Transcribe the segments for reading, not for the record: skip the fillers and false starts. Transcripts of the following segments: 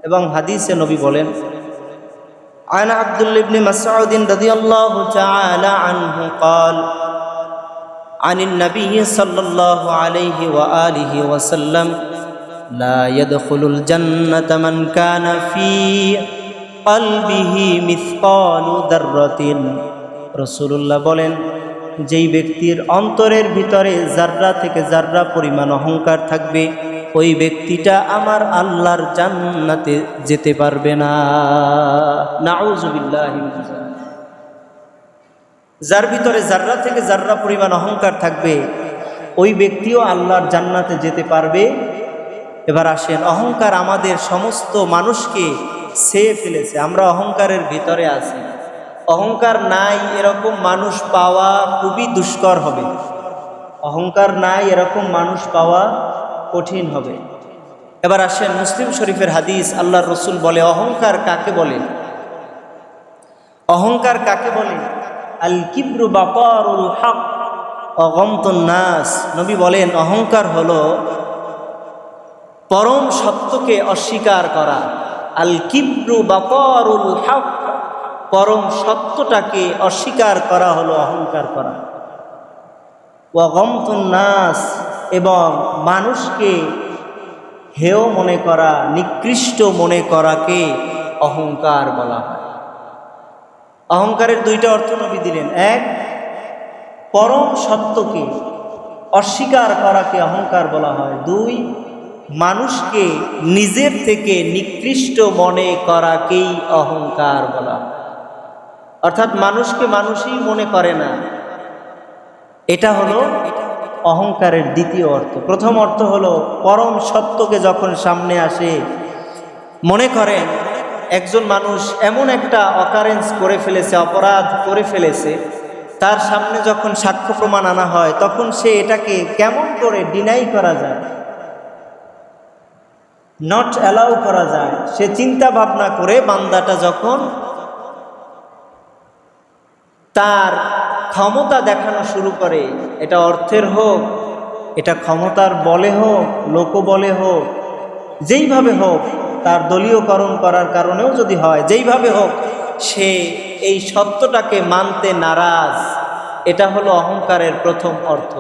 এবং হাদিসে নবী বলেন, আন আব্দুল্লাহ ইবনে মাসউদ রাদিয়াল্লাহু তাআলা আনহু قال عن النبي صلى الله عليه وآله وسلم لا يدخل الجنة من كان في قلبه مثقال ذرة। রাসূলুল্লাহ বলেন, যেই ব্যক্তির অন্তরের ভিতরে যাররা থেকে যাররা পরিমাণ অহংকার থাকবে, ওই ব্যক্তিটা আমার আল্লাহর জান্নাতে যেতে পারবে না। নাউযুবিল্লাহি মিন যালিক। যার ভিতরে যাররা থেকে যাররা পরিমাণ অহংকার থাকবে, ওই ব্যক্তিও আল্লাহর জান্নাতে যেতে পারবে। এবার আসেন, অহংকার আমাদের সমস্ত মানুষকে ছেয়ে ফেলেছে। আমরা অহংকারের ভিতরে আছি। অহংকার নাই এরকম মানুষ পাওয়া খুবই দুষ্কর হবে। অহংকার নাই এরকম মানুষ পাওয়া কঠিন হবে। এবার আসেন, মুসলিম শরীফের হাদিস, আল্লাহর রাসূল বলে, অহংকার কাকে বলে? অহংকার কাকে বলে? আল কিবরু বাতারুল হক ওয়া গমতুন নাস। নবী বলেন, অহংকার হলো পরম সত্যকে অস্বীকার করা। আল কিবরু বাতারুল হক, পরম সত্যটাকে অস্বীকার করা হলো অহংকার করা। ওয়া গমতুন নাস, এবং মানুষকে হেয় মনে করা, নিকৃষ্ট মনে করাকে অহংকার বলা হয়। অহংকারের দুইটা অর্থ নবী দিলেন। এক, পরম সত্যকে অস্বীকার করাকে অহংকার বলা হয়। দুই, মানুষকে নিজের থেকে নিকৃষ্ট মনে করাকেই অহংকার বলা হয়। অর্থাৎ মানুষকে মানুষই মনে করে না, এটা হলো অহংকারের দ্বিতীয় অর্থ। প্রথম অর্থ হলো পরম সত্যকে যখন সামনে আসে, মনে করেন একজন মানুষ এমন একটা অকারেন্স করে ফেলেছে, অপরাধ করে ফেলেছে, তার সামনে যখন সাক্ষ্য প্রমাণ আনা হয়, তখন সে এটাকে কেমন করে ডিনাই করা যায়, নট অ্যালাউ করা যায়, সে চিন্তা ভাবনা করে বান্দাটা যখন তার ক্ষমতা দেখানো শুরু করে, এটা অর্থের হোক, এটা ক্ষমতার বলে হোক, লোকবলে হোক, যেইভাবে হোক, তার দলীয়করণ করার কারণেও যদি হয়, যেইভাবে হোক, সে এই সত্যটাকে মানতে নারাজ। এটা হলো অহংকারের প্রথম অর্থ।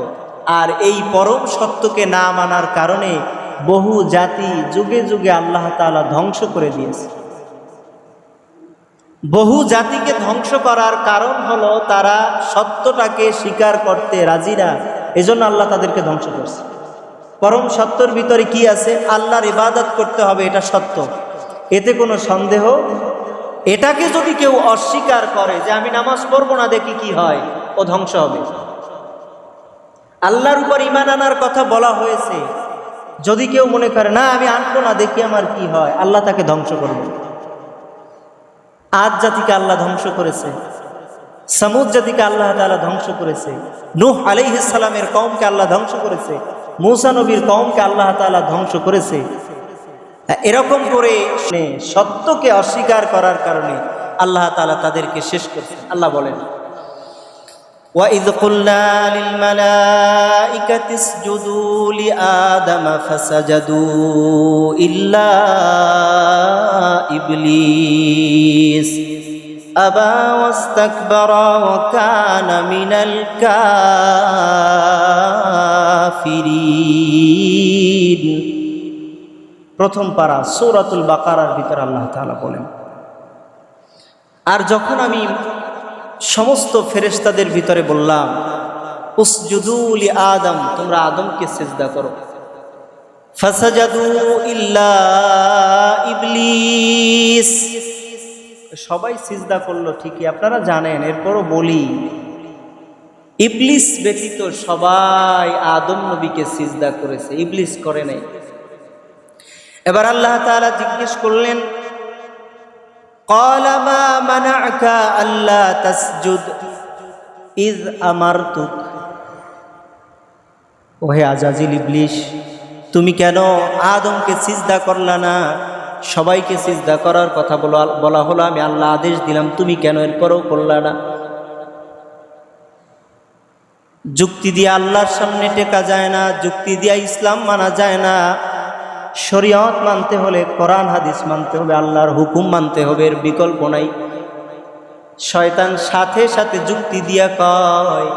আর এই পরম সত্যকে না মানার কারণে বহু জাতি যুগে যুগে আল্লাহ তাআলা ধ্বংস করে দিয়েছে। বহু জাতিকে ধ্বংস করার কারণ হলো তারা সত্যটাকে স্বীকার করতে রাজি না, এজন্য আল্লাহ তাদেরকে ধ্বংস করছে। পরম সত্যের ভিতরে কি আছে? আল্লাহর ইবাদত করতে হবে, এটা সত্য, এতে কোনো সন্দেহ। এটাকে যদি কেউ অস্বীকার করে যে আমি নামাজ পড়বো না, দেখি কি হয়, ও ধ্বংস হবে। আল্লাহর উপর ঈমান আনার কথা বলা হয়েছে, যদি কেউ মনে করে না আমি আনবো না, দেখি আমার কি হয়, আল্লাহ তাকে ধ্বংস করবে। আদ জাতিকে আল্লাহ ধ্বংস করেছে, সামুদ জাতিকে আল্লাহ তাআলা ধ্বংস করেছে, নূহ আলাইহিস সালামের কওমকে আল্লাহ ধ্বংস করেছে, মূসা নবীর কওমকে আল্লাহ তাআলা ধ্বংস করেছে। এরকম করে সত্যকে অস্বীকার করার কারণে আল্লাহ তাআলা তাদেরকে শেষ করেছেন। আল্লাহ বলেন, وَإِذْ قُلْنَا لِلْمَلَائِكَةِ اسْجُدُوا لِآدَمَ فَسَجَدُوا إِلَّا إِبْلِيسَ أَبَى وَاسْتَكْبَرَ وَكَانَ مِنَ الْكَافِرِينَ। প্রথম পারা সূরাতুল বাকারার ভিতরে আল্লাহ তাআলা বলেন, আর যখন আমি সমস্ত ফেরেশতাদের ভিতরে বললাম উসজুদু লি আদম, তোমরা আদমকে সিজদা করো, ফাসাজাদু ইল্লা ইবলিস, সবাই সিজদা করলো ঠিকই, আপনারা জানেন, এরপরও বলি ইবলিস ব্যতীত সবাই আদম নবীকে সিজদা করেছে, ইবলিস করে নাই। এবার আল্লাহ তাআলা জিজ্ঞেস করলেন, قال ما منعك ألا تسجد إذ أمرتك, ওহে আজাজিল ইবলিস, তুমি কেন আদমকে সিজদা করলা না? সবাইকে সিজদা করার কথা বলা হলো, আমি আল্লাহ আদেশ দিলাম, তুমি কেন এরপরও করলা না? যুক্তি দিয়ে আল্লাহর সামনে টেকা যায় না, যুক্তি দিয়ে ইসলাম মানা যায় না। শরীয়ত মানতে হলে কোরআন হাদিস মানতে হবে, আল্লাহর হুকুম মানতে হবে, এর বিকল্প নাই। শয়তান সাথে সাথে যুক্তি দিয়া কয়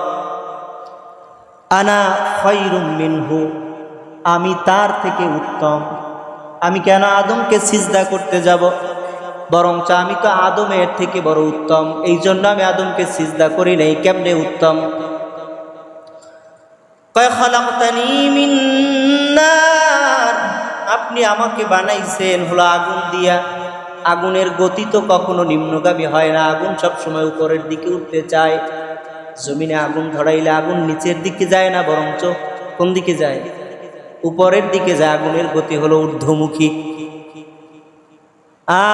আনা খায়রুম মিনহু, আমি তার থেকে উত্তম। আমি কেন আদমকে সিজদা করতে যাব? বরঞ্চ আমি তো আদমের থেকে বড় উত্তম, এই জন্য আমি আদমকে সিজদা করি নাই। কেমনে উত্তম? কয় খালাকতানি মিন নার, আপনি আমাকে বানাইছেন হলো আগুন দিয়া। আগুনের গতি তো কখনো নিম্নগামী হয় না, আগুন সবসময় উপরের দিকে উঠতে চায়। জমিনে আগুন ধরাইলে আগুন নিচের দিকে যায় না, বরঞ্চ কোন দিকে যায়? উপরের দিকে যায়। আগুনের গতি হলো ঊর্ধ্বমুখী।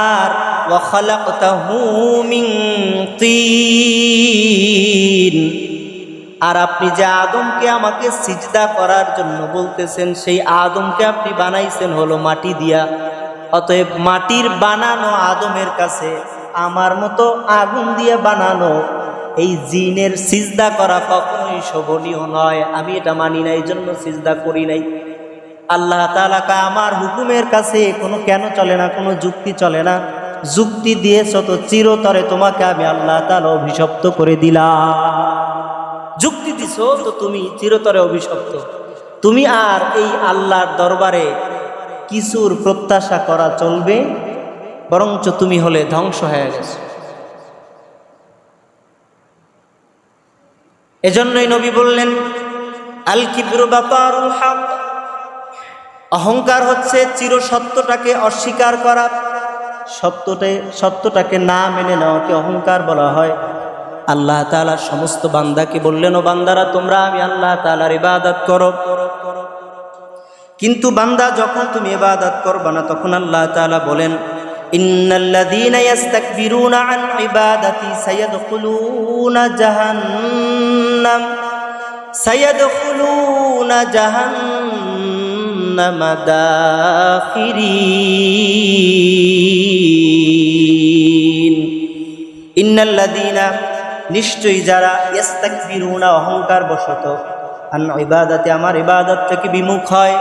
আর ওয়া খালাকতাহু মিন তিন, আর আপনি যে আদমকে আমাকে সিজদা করার জন্য বলতেছেন, সেই আদমকে আপনি বানাইছেন হলো মাটি দিয়া। অতএব মাটির বানানো আদমের কাছে আমার মতো আগুন দিয়ে বানানো এই জিনের সিজদা করা কখনোই শোভনীয় নয়। আমি এটা মানি না, এই জন্য সিজদা করি নাই। আল্লাহ তাআলা আমার হুকুমের কাছে কোনো কেন চলে না, কোনো যুক্তি চলে না। যুক্তি দিয়েছ তো চিরতরে তোমাকে আমি আল্লাহ তাআলা অভিশপ্ত করে দিলাম। যুক্তি দিছ তো তুমি চিরতরে অভিশপ্ত। তুমি আর এই আল্লাহর দরবারে কিছুর প্রত্যাশা করা চলবে, বরঞ্চ তুমি হলে ধ্বংস হয়ে গেছো। এজন্যই নবী বললেন আল কিবরু বাতারুল হক, অহংকার হচ্ছে চিরসত্যটাকে অস্বীকার করা। সত্যটাকে না মেনে নেওয়াকে অহংকার বলা হয়। আল্লাহ তাআলা সমস্ত বান্দাকে বললেন, ও বান্দারা তোমরা আমি আল্লাহ তাআলার ইবাদত করো। কিন্তু বান্দা যখন তুমি ইবাদত করবা না, তখন আল্লাহ তাআলা বলেন ইন্নাল্লাযীনা ইস্তাকবিরুনা আন ইবাদাতি সায়াদখুলুনা জাহান্নাম দাখিরিন। ইন্নাল্লাযীনা, নিশ্চয়ই যারা, ইস্তাকবিরুনা অহংকার বশত, আন ইবাদাতি আমার ইবাদত থেকে বিমুখ হয়,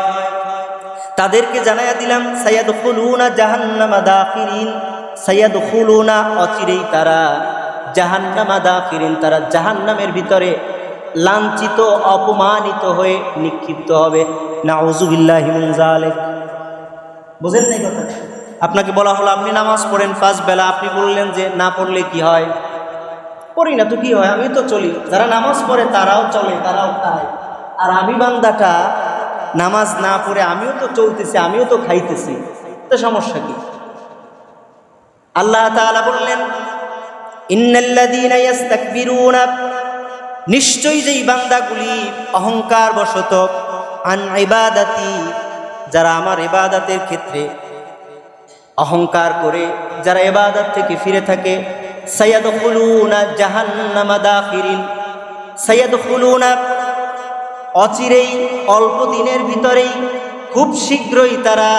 তাদেরকে জানাইয়া দিলাম সায়াদখুলুনা জাহান্নামা দাখিরিন। সায়াদখুলুনা অচিরেই তারা, জাহান্নামা দাখিরিন তারা জাহান্নামের ভিতরে লাঞ্ছিত অপমানিত হয়ে নিক্ষিপ্ত হবে। নাউযুবিল্লাহি মিন যালিক। বুঝেন নাই কথা? আপনাকে বলা হলো আপনি নামাজ পড়েন 5 বেলা, আপনি বললেন যে না পড়লে কি হয়? পড়ি না তো কি হয়, আমি তো চলি। যারা নামাজ পড়ে তারাও চলে, তারাও খায়। আর আমি বান্দাটা নামাজ না পড়ে আমিও তো চলতেছি, আমিও তো খাইতেছি, তো সমস্যা কি? আল্লাহ তাআলা বললেন ইন্নাল্লাযীনা ইস্তাকবিরুনা, নিশ্চয়ই যেই বান্দাগুলি অহংকার বশত, আন ইবাদাতি, যারা আমার ইবাদতের ক্ষেত্রে অহংকার করে, যারা ইবাদত থেকে ফিরে থাকে, সায়াদখুলুনা জাহান্নামা দাখিরিন। সায়াদখুলুনা অচিরেই, অল্প দিনের ভিতরেই, খুব শীঘ্রই তারা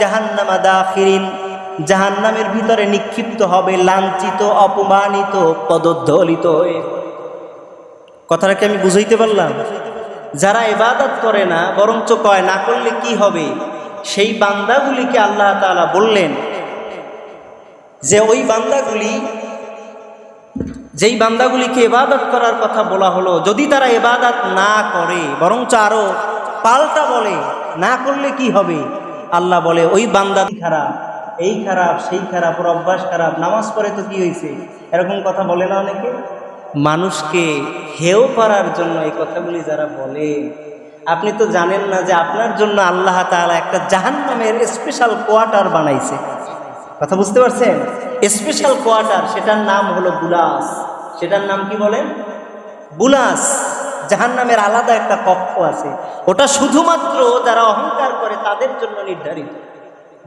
জাহান্নামা দাখিরিন জাহান্নামের ভিতরে নিক্ষিপ্ত হবে, লাঞ্ছিত অপমানিত পদদলিত হয়ে। কথাটা কি আমি বুঝাইতে পারলাম? যারা ইবাদত করে না, বরঞ্চ কয় না করলে কি হবে, সেই বান্দাগুলিকে আল্লাহ তাআলা বললেন যে ওই বান্দাগুলি, যেই বান্দাগুলিকে ইবাদত করার কথা বলা হলো, যদি তারা ইবাদত না করে, বরঞ্চ আরো পাল্টা বলে না করলে কি হবে, আল্লাহ বলে ওই বান্দা খারাপ, এই খারাপ, সেই খারাপ, ওর অভ্যাস খারাপ, নামাজ পড়ে তো কি হয়েছে, এরকম কথা বলে না অনেকে। মানুষকে হেয় করার জন্য এই কথাগুলি যারা বলে, আপনি তো জানেন না যে আপনার জন্য আল্লাহ তাআলা একটা জাহান্নামের স্পেশাল কোয়ার্টার বানাইছে। কথা বুঝতে পারছেন? স্পেশাল কোয়ার্টার, সেটার নাম হলো বুলাস। সেটার নাম কি বলেন? বুলাস। জাহান্নামের আলাদা একটা কক্ষ আছে, ওটা শুধুমাত্র যারা অহংকার করে তাদের জন্য নির্ধারিত,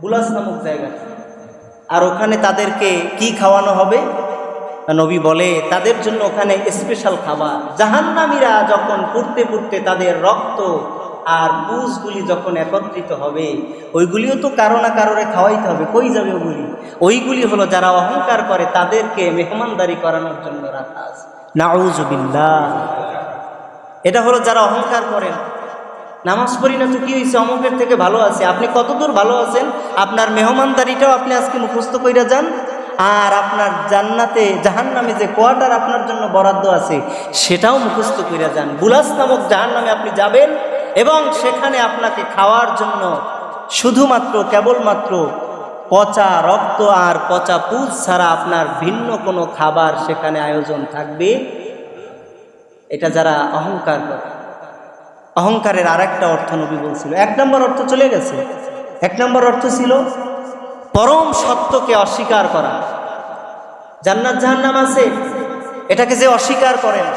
বুলাস নামক জায়গা। আর ওখানে তাদেরকে কি খাওয়ানো হবে? নবী বলে তাদের জন্য ওখানে স্পেশাল খাবার। জাহান্নামীরা যখন পুড়তে পুড়তে তাদের রক্ত আর পুষগুলি যখন একত্রিত হবে, ওইগুলিও তো কারো না কারোরে খাওয়াইতে হবে। কই যাবে ওগুলি? ওইগুলি হলো যারা অহংকার করে তাদেরকে মেহমানদারি করানোর জন্য রাখা আছে। নাউযুবিল্লাহ। এটা হলো যারা অহংকার করেন। নামাজ পড়ি না তো কি হয়েছে, অমুকের থেকে ভালো আছে। আপনি কতদূর ভালো আছেন? আপনার মেহমানদারিটাও আপনি আজকে মুখস্থ কইরা যান, আর আপনার জান্নাতে জাহান্নামে যে কোয়ার্টার আপনার জন্য বরাদ্দ আছে সেটাও মুখস্থ কইরা যান। বুলাস নামক জাহান্নামে আপনি যাবেন এবং সেখানে আপনাকে খাওয়ার জন্য শুধুমাত্র কেবলমাত্র পচা রক্ত আর পচা পুজ ছাড়া আপনার ভিন্ন কোনো খাবার সেখানে আয়োজন থাকবে। এটা যারা অহংকার করে, অহংকারের আর একটা অর্থ নবী বলছিল, এক নম্বর অর্থ চলে গেছে। এক নম্বর অর্থ ছিল পরম সত্যকে অস্বীকার করা। জান্নাত জাহান্নাম আছে, এটাকে যে অস্বীকার করেন,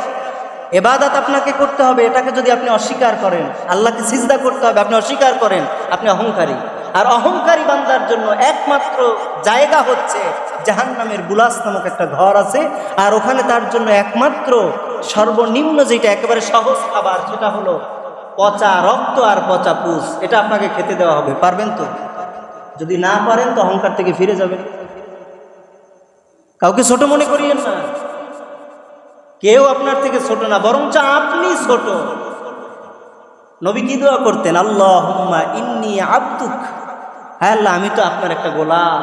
ইবাদত আপনাকে করতে হবে, এটাকে যদি আপনি অস্বীকার করেন, আল্লাহকে সিজদা করতে হবে, আপনি অস্বীকার করেন, আপনি অহংকারী। আর অহংকারী বান্দার জন্য একমাত্র জায়গা হচ্ছে জাহান্নামের বুলাস নামক একটা ঘর আছে, আর ওখানে তার জন্য একমাত্র সর্বনিম্ন যেটা একেবারে সহজ খাবার, সেটা হলো পচা রক্ত আর পচা পুষ। এটা আপনাকে খেতে দেওয়া হবে। পারবেন তো? যদি না পারেন তো অহংকার থেকে ফিরে যাবেন। কাউকে ছোট মনে করিয়েন না, কেউ আপনার থেকে ছোট না, বরঞ্চ আপনি ছোট। নবী কি দোয়া করতেন? আল্লাহুম্মা ইন্নী আবদুক, হ্যাঁ আল্লাহ আমি তো আপনার একটা গোলাম।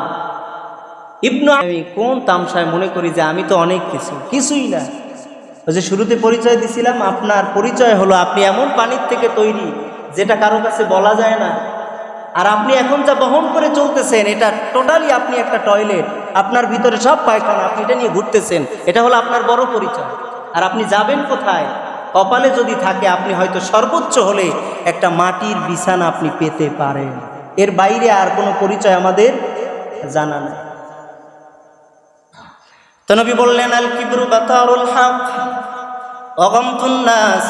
ইবনু, আমি কোন তামসায় মনে করি যে আমি তো অনেক কিছুই না। ওই যে শুরুতে পরিচয় দিছিলাম, আপনার পরিচয় হলো আপনি এমন পানির থেকে তৈরি যেটা কারো কাছে বলা যায় না। আর আপনি এখন যা বহন করে চলতেছেন এটা টোটালি আপনি একটা টয়লেট, আপনার ভিতরে সব পায়খানা, আপনি এটা নিয়ে ঘুরতেছেন, এটা হলো আপনার বড় পরিচয়। আর আপনি যাবেন কোথায়? কপালে যদি থাকে আপনি হয়তো সর্বোচ্চ হলে একটা মাটির বিছানা আপনি পেতে পারেন, এর বাইরে আর কোনো পরিচয় আমাদের জানা নেই। তো নবী বললেন আল কিবরু বাতারুল হক ওয়া গামতুন নাস।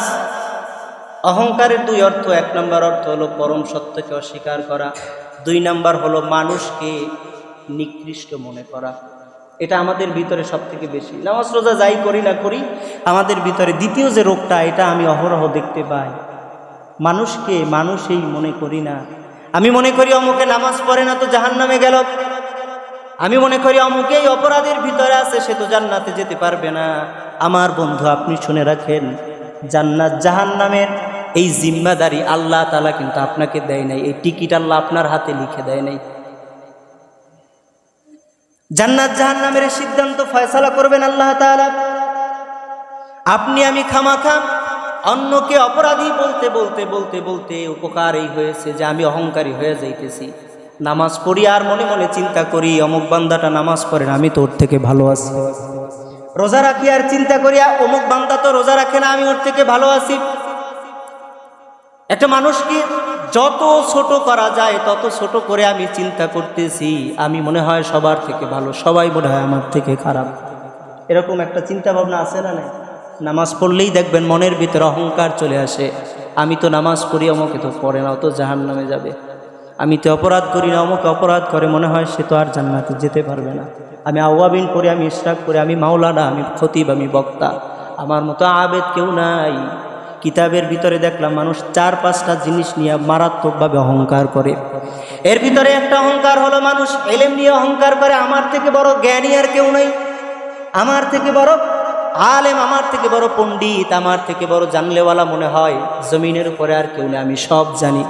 অহংকারের দুই অর্থ, এক নম্বর অর্থ হলো পরম সত্যকে অস্বীকার করা, দুই নম্বর হলো মানুষকে নিকৃষ্ট মনে করা। এটা আমাদের ভিতরে সব থেকে বেশি। নামাজ রোজা যাই করি না করি, আমাদের ভিতরে দ্বিতীয় যে রোগটা, এটা আমি অহরহ দেখতে পাই। মানুষকে মানুষই মনে করি না। আমি মনে করি অমুকে নামাজ পড়ে না তো জাহান্নামে গেল, আমি মনে করি অমুকেই অপরাধের ভিতরে আছে, সে তো জান্নাতে যেতে পারবে না। আমার বন্ধু, আপনি শুনে রাখেন, জান্নাত জাহান্নামের এই জিম্মাদারি আল্লাহ তাআলা কিন্তু আপনাকে দেয় নাই, এই টিকিট আল্লাহ আপনার হাতে লিখে দেয় নাই। জান্নাত জাহান্নামের সিদ্ধান্ত ফয়সালা করবেন আল্লাহ তাআলা। আপনি আমি খামাখা অন্যকে অপরাধী বলতে বলতে বলতে বলতে উপকার এই হয়েছে যে আমি অহংকারী হয়ে যাইতেছি। নামাজ পড়ি আর মনে মনে চিন্তা করি অমুক বান্দাটা নামাজ পড়ে না, আমি তো ওর থেকে ভালো আছি। রোজা রাখি আর চিন্তা করি অমুক বান্দা তো রোজা রাখে না, আমি ওর থেকে ভালো আছি। একটা মানুষকে যত ছোট করা যায় তত ছোট করে আমি চিন্তা করতেছি, আমি মনে হয় সবার থেকে ভালো, সবাই মনে হয় আমার থেকে খারাপ। এরকম একটা চিন্তা ভাবনা আছে না? নামাজ পড়লেই দেখবেন মনের ভিতরে অহংকার চলে আসে, আমি তো নামাজ পড়ি, অমুকে তো পড়ে না, ও তো জাহান্নামে যাবে। আমি তো অপরাধ করি না, অমুকে অপরাধ করে, মনে হয় সে তো আর জান্নাতে যেতে পারবে না। আমি আওয়াবিন করি, আমি ইশরাক করি, আমি মাওলানা, আমি খতিব, আমি বক্তা, আমার মতো আবেদ কেউ নাই। কিতাবের ভিতরে দেখলাম মানুষ 4-5টা জিনিস নিয়ে মারাত্মকভাবে অহংকার করে। এর ভিতরে একটা অহংকার হলো মানুষ ইলম নিয়ে অহংকার করে, আমার থেকে বড় জ্ঞানী আর কেউ নাই, আমার থেকে বড় আলেম, আমার থেকে বড় পণ্ডিত, আমার থেকে বড় জানলেওয়ালা মনে হয় জমিনের উপরে আর কেউ নেই, আমি সব জানি।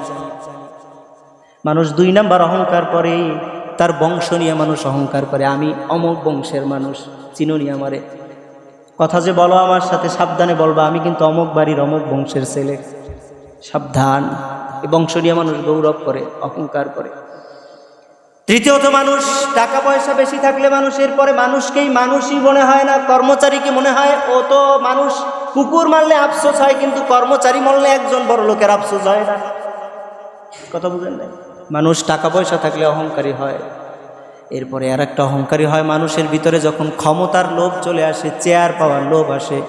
মানুষ 2 নাম্বার অহংকার করে, তার বংশ নিয়ে মানুষ অহংকার করে, আমি অমুক বংশের মানুষ, চিনুনি আমারে, কথা যে বলো আমার সাথে সাবধানে বলবা, আমি কিন্তু অমুক বাড়ির অমুক বংশের ছেলে, সাবধান। এই বংশ নিয়ে মানুষ গৌরব করে, অহংকার করে। তৃতীয়ত, মানুষ টাকা পয়সা বেশি থাকলে মানুষের পরে মানুষকেই মানুষই মনে হয় না, কর্মচারীকে মনে হয়। ও তো মানুষ কুকুর মারলে আফসোস হয়, কিন্তু কর্মচারী মারলে একজন বড় লোকের আফসোস হয় না। কথা বুঝেন না? মানুষ টাকা পয়সা থাকলে অহংকারী হয়। এরপরে আর একটা অহংকারী হয় মানুষের ভিতরে যখন ক্ষমতার লোভ চলে আসে, চেয়ার পাওয়ার লোভ আসে,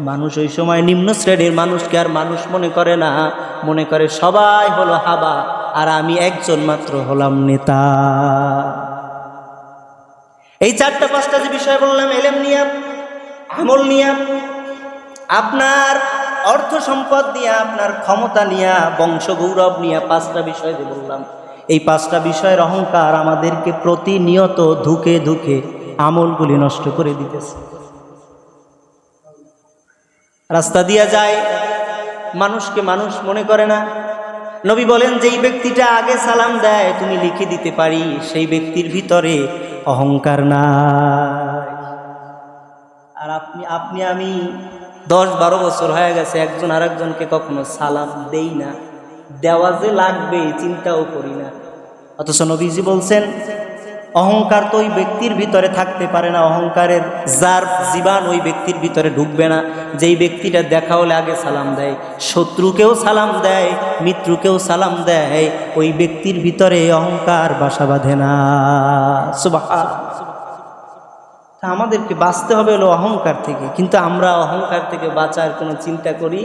মানুষ ওই সময় নিম্ন শ্রেণীর মানুষকে আর মানুষ মনে করে না, মনে করে সবাই হলো হাবা আর আমি একজন মাত্র হলাম নেতা। এই 4টা-5টা যে বিষয় বললাম, ইলম নিয়ে, আমল নিয়ে, আপনার অর্থ সম্পদ নিয়ে, আপনার ক্ষমতা নিয়ে, বংশ গৌরব নিয়ে, 5টা বিষয় যে বললাম, এই 5টা বিষয়ের অহংকার আমাদেরকে প্রতিনিয়ত ধুকে ধুকে আমলগুলি নষ্ট করে দিতেছে। রাস্তা দিয়া যায়, মানুষকে মানুষ মনে করে না, নবী বলেন যেই ব্যক্তিটা আগে সালাম দেয় তুমি লিখে দিতে পারি সেই ব্যক্তির ভিতরে অহংকার নাই। আর আপনি আমি 10-12 বছর হয়ে গেছে একজন আরেকজনকে কখনো সালাম দেই না, দেওয়া যে লাগবে চিন্তাও করি না। অথচ নবীজি বলছেন অহংকার তো ওই ব্যক্তির ভিতরে থাকতে পারে না, অহংকারের যার জীবান ওই ব্যক্তির ভিতরে ঢুকবে না যেই ব্যক্তিটা দেখা হলে আগে সালাম দেয়, শত্রুকেও সালাম দেয়, মিত্রকেও সালাম দেয়, ওই ব্যক্তির ভিতরে অহংকার বাসা বাঁধে না। সুবহানাল্লাহ। আমাদেরকে বাঁচতে হবে হলো অহংকার থেকে, কিন্তু আমরা অহংকার থেকে বাঁচার কোনো চিন্তা করি?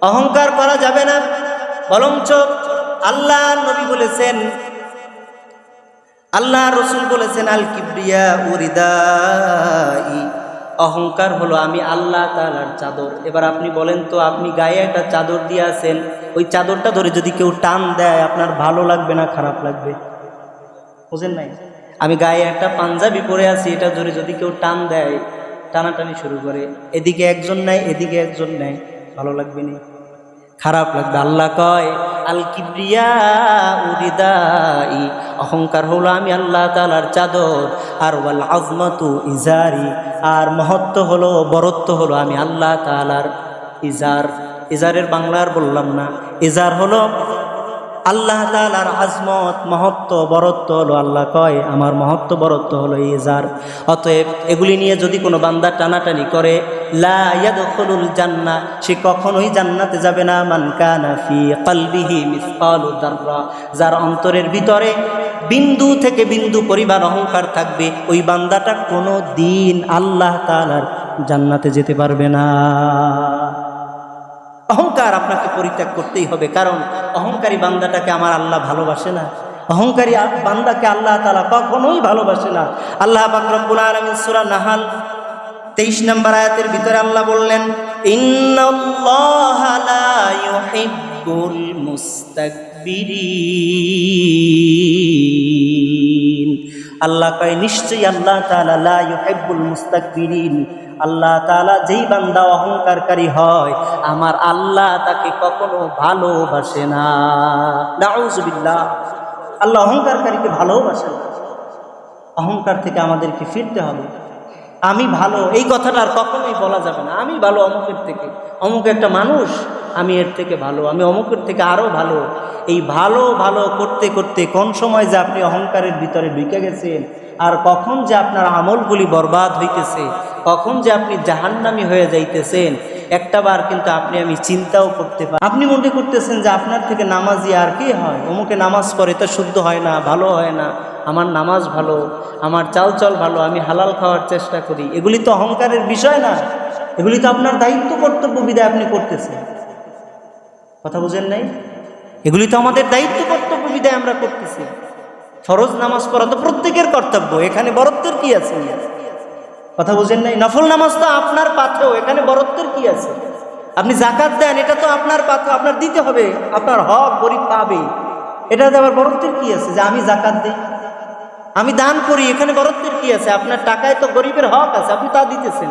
অহংকার করা যাবে না, বরঞ্চ আল্লাহ নবী বলেছেন, আল্লাহ রসুল বলেছেন আল কিবরিয়া উরিদাই, অহংকার হলো আমি আল্লাহ তাআলার চাদর। এবার আপনি বলেন তো, আপনি গায়ে একটা চাদর দিয়ে আছেন, ওই চাদরটা ধরে যদি কেউ টান দেয় আপনার ভালো লাগবে না খারাপ লাগবে? বুঝেন নাই? আমি গায়ে একটা পাঞ্জাবি পরে আছি, এটা ধরে যদি কেউ টান দেয়, টানাটানি শুরু করে, এদিকে একজন নেয় এদিকে একজন নেয়, ভালো লাগবে না, খারাপ লাগবে। আল্লাহ কয় আল কিবরিয়া উরিদাই, অহংকার হলো আমি আল্লাহ তাআলার চাদর, আর ওয়াল আজমাতু ইজারি, আর মহত্ব হলো বরত্ব হলো আমি আল্লাহ তাআলার ইজার। ইজারের বাংলার বললাম না, ইজার হলো আল্লাহ তাআলার আজমত, মহত্ব, বরত্ব হলো, আল্লাহ কয় আমার মহত্ব বরত্ব হলো ইজার। অতএব এগুলি নিয়ে যদি কোনো বান্দা টানাটানি করে, লা ইয়াদখুলুল জান্নাহ, সে কখনোই জান্নাতে যাবে না। মান কানা ফি কলবিহি মিসকালু যাররা, যার অন্তরের ভিতরে বিন্দু থেকে বিন্দু পরিমাণ অহংকার থাকবে, ওই বান্দাটা কোনো দিন আল্লাহ তাআলার জান্নাতে যেতে পারবে না। অহংকার আপনাকে পরিত্যাগ করতেই হবে, কারণ অহংকারী বান্দাটাকে আমার আল্লাহ ভালোবাসে না, অহংকারী বান্দাকে আল্লাহ তাআলা কখনোই ভালোবাসে না। আল্লাহ পাক রব্বুল আলামিন সূরা নাহাল 23 নম্বর আয়াতের ভিতরে আল্লাহ বললেন ইন্নাল্লাহা লা ইউহিব্বুল মুস্তাকবিরিন, আল্লাহ কয় নিশ্চয়ই আল্লাহ তাআলা লা ইউহিব্বুল মুস্তাকবিরিন, আল্লাহ তাআলা যেই বান্দা অহংকারকারী হয় আমার আল্লাহ তাকে কখনো ভালোবাসে না। নাউযুবিল্লাহ, আল্লাহ অহংকারকারীকে ভালোবাসে না। অহংকার থেকে আমাদেরকে ফিরতে হবে। আমি ভালো এই কথাটা আর কখনোই বলা যাবে না, আমি ভালো অমুকের থেকে, অমুক একটা মানুষ, আমি এর থেকে ভালো, আমি অমুকের থেকে আরও ভালো। এই ভালো ভালো করতে করতে কোন সময় যে আপনি অহংকারের ভিতরে ঢুকে গেছেন, আর কখন যে আপনার আমলগুলি বরবাদ হইতেছে, কখন যে আপনি জাহান্নামী হয়ে যাইতেছেন, একটাবার কিন্তু আপনি আমি চিন্তাও করতে পারি। আপনি মনে করতেছেন যে আপনার থেকে নামাজি আর কে হয়, অমুকে নামাজ পড়ে তা শুদ্ধ হয় না, ভালো হয় না, আমার নামাজ ভালো, আমার চালচল ভালো, আমি হালাল খাওয়ার চেষ্টা করি। এগুলি তো অহংকারের বিষয় না, এগুলি তো আপনার দায়িত্ব কর্তব্য বিধায় আপনি করতেছেন। কথা বুঝেন নাই? এগুলি তো আমাদের দায়িত্ব কর্তব্য বিধায় আমরা করতেছি। ফরজ নামাজ পড়া তো প্রত্যেকের কর্তব্য, এখানে বরত্বের কি আছে? কথা বুঝেন নাই? নফল নামাজ তো আপনার পাথেও, এখানে বরত্বের কি আছে? আপনি যাকাত দেন, এটা তো আপনার পাথেও, আপনার দিতে হবে, আপনার হক গরিব পাবে, এটাতে আবার বরত্বের কি আছে যে আমি যাকাত দিই, আমি দান করি, এখানে বরত্বের কি আছে? আপনার টাকায় তো গরিবের হক আছে, আপনি তা দিতেছেন।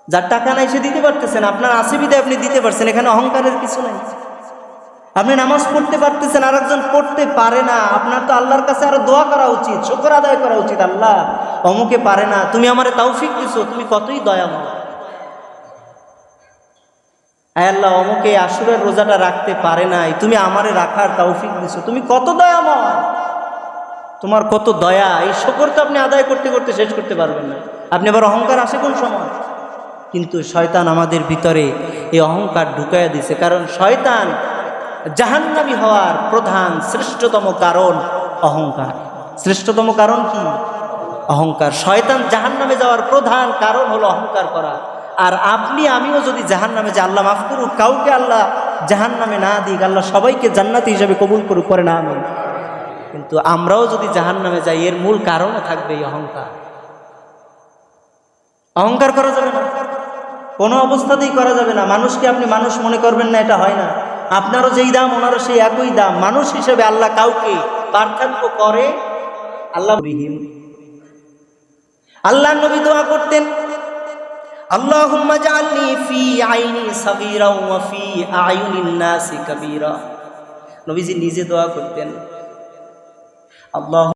যার টাকা নাই সে দিতে পারতেছেন, আপনার আছে বিধায় আপনি দিতে পারছেন, এখানে অহংকারের কিছু নাই। আপনি নামাজ পড়তে পারতেছেন, আর একজন পড়তে পারে না, আপনার তো আল্লাহর কাছে আরো দোয়া করা উচিত, শুকর আদায় করা উচিত। আল্লাহ অমুকে পারে না, তুমি আমারে তৌফিক দিছো, তুমি কতই দয়াময়। আয় আল্লাহ অমুকে আশুরার রোজাটা রাখতে পারে নাই, তুমি আমারে রাখার তৌফিক দিছো, তুমি কত দয়াময়, তোমার কত দয়া। এই শুকর তো আপনি আদায় করতে করতে শেষ করতে পারবেন না, আপনি আবার অহংকার আসে কোন সময়? কিন্তু শয়তান আমাদের ভিতরে এই অহংকার ঢুকাইয়া দিছে, কারণ শয়তান জাহান্নামী হওয়ার প্রধান শ্রেষ্ঠতম কারণ অহংকার। শ্রেষ্ঠতম কারণ কি? অহংকার। শয়তান জাহান্নামে যাওয়ার প্রধান কারণ হলো অহংকার করা। আর আপনি আমিও যদি জাহান্নামে যাই, আল্লাহ মাফ করুক, কাউকে আল্লাহ জাহান্নামে না দিক, আল্লাহ সবাইকে জান্নাতি হিসাবে কবুল করুক, করে না আমিন। কিন্তু আমরাও যদি জাহান্নামে যাই, এর মূল কারণও থাকবে এই অহংকার। অহংকার করা যাবে না, কোনো অবস্থাতেই করা যাবে না। মানুষকে আপনি মানুষ মনে করবেন না, এটা হয় না। আপনারও যেই দাম ওনারও সেই একই দাম। মানুষ হিসেবে আল্লাহ কাউকে পার্থক্য করে আল্লাহ বিহীন। আল্লাহ নবী দোয়া করতেন, আল্লাহুম্মা জাআলনি ফি আইনি সাগীরা ওয়া ফি আয়ুনিন নাসি কাবীরা। নবীজি নিজে দোয়া করতেন, আল্লাহ